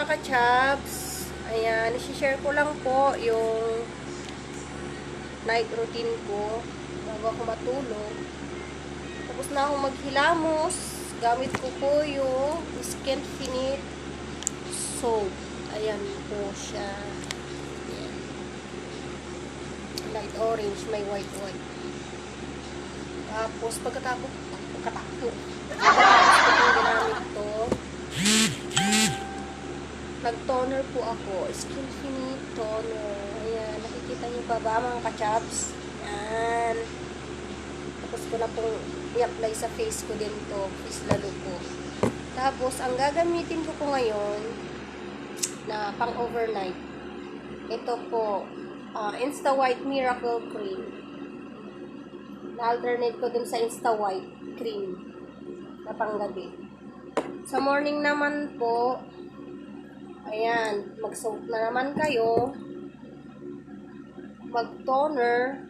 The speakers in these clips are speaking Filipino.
ka-chabs. Ayan, isi-share ko lang po yung night routine ko bago ako matulog. Tapos na akong maghilamos. Gamit ko po yung Skin Finite soap. Ayan po siya. Ayan. Light orange, may white. Tapos pagkatapos ko ginamit to, nag-toner po ako. Skin Finite toner. Ayan, nakikita niyo pa ba mga ka-chabs? Ayan. Tapos ko na pong i-apply sa face ko din to. Face lalo ko. Tapos, ang gagamitin ko ngayon na pang overnight. Ito po, Insta White Miracle Cream. Na-alternate ko dun sa Insta White Cream na panggabi. Sa morning naman po, ayan, mag-soak na naman kayo. Mag-toner.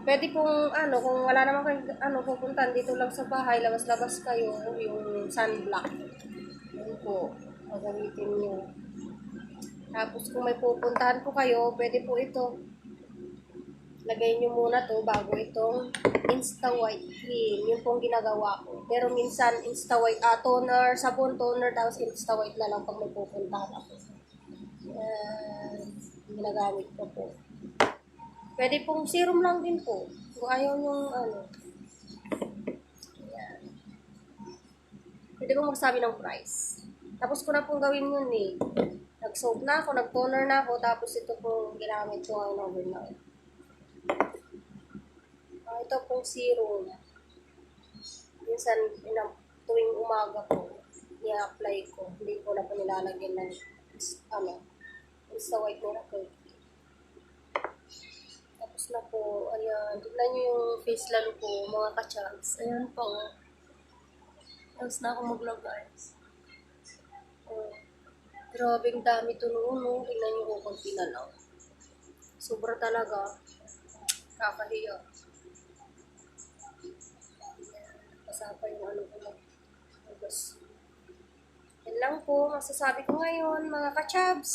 Pwede pong, kung wala naman kayo, pupuntan dito lang sa bahay, labas-labas kayo, yung sunblock. Yun po, gagamitin nyo. Tapos, kung may pupuntahan po kayo, pwede po ito. Lagay nyo muna to bago itong Insta White Cream. Yun pong ginagawa ko. Pero minsan, Insta White toner, sabon toner, tapos Insta White na lang pag may pupuntahan ako. Ginagamit ko po. Pwede pong serum lang din po. Kung ayaw yung Ayan. Pwede pong magsabi ng price. Tapos ko na pong gawin yun eh. Nag-soap na ako, nag-toner na ako, tapos ito pong ginamit ko ngayon overnight. Ito pong serum. Minsan, tuwing umaga po, i-apply ko. Hindi ko na po nilalagyan ng Insta White Miracle. Tapos na po, ayan. Tignan nyo yung face lalo ko, mga ka-chance. Ayan po. Tapos na ako mag-lagay. Grabing dami ito noon, no? Tignan nyo kung konti na lang. Sobra talaga. Kakahiya. Pasapa yung ko lang. Yan lang po, masasabi ko ngayon, mga ka-chabs.